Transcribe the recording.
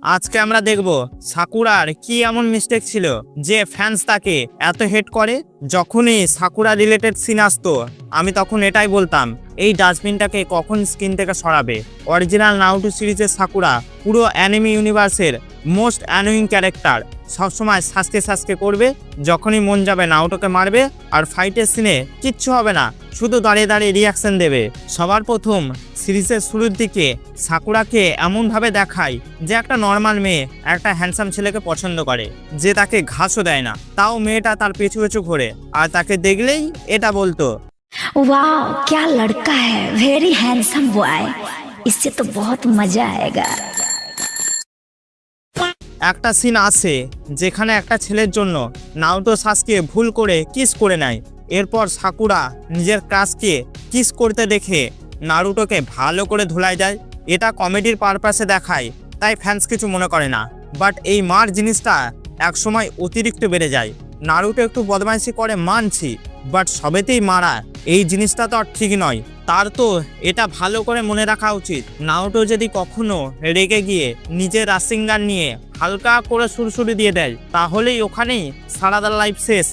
আজকে আমরা দেখব সাকুরার কি এমন মিস্টেক ছিল যে ফ্যান্স তাকে এত হেট করে। যখনই সাকুরা রিলেটেড সিন আসতো আমি তখন এটাই বলতাম, এই ডাস্টবিনটাকে কখন স্ক্রিন থেকে সরাবে। অরিজিনাল নারুটো সিরিজের সাকুরা পুরো অ্যানিমে ইউনিভার্সের মোস্ট অ্যানোয়িং ক্যারেক্টার, সবসময় সাসকে করবে, যখনই মন যাবে নারুটোকে মারবে, আর ফাইটের সিনে কিচ্ছু হবে না, শুধু দাঁড়িয়ে দাঁড়িয়ে রিয়াকশন দেবে। সবার প্রথম সিরিজের শুরুর দিকে সাকুরাকে এমনভাবে দেখায় যে একটা নর্মাল মেয়ে একটা হ্যান্ডসাম ছেলেকে পছন্দ করে, যে তাকে ঘাসও দেয় না, তাও মেয়েটা তার পিছু পিছু ঘোরে আর তাকে দেখলেই এটা বলতো, वाह क्या लड़का है, वेरी हैंडसम बॉय, इससे तो बहुत मजा आएगा। একটা সিন আছে যেখানে একটা ছেলের জন্য নারুতো সাসকে ভুল করে কিস করে নেয়। এরপর সাকুরা নিজের ক্রাশকে কিস করতে দেখে নারুটোকে ভালো করে ধুলাই দেয়। এটা কমেডির পারপাসে দেখায়, তাই ফ্যান্স কিছু মনে করে না। বাট এই মার জিনিসটা একসময় অতিরিক্ত বেড়ে যায়। নারুটো একটু বদমাইশি করে মানছি, বাট সবেতেই মারা এই জিনিসটা তো আর ঠিক নয়। তার তো এটা ভালো করে মনে রাখা উচিত, নারুটো যদি কখনো রেগে গিয়ে নিজের রাশিঙ্গান নিয়ে হালকা করে সুরসুরি দিয়ে দেয় তাহলেই ওখানেই সারাদার লাইফ শেষ।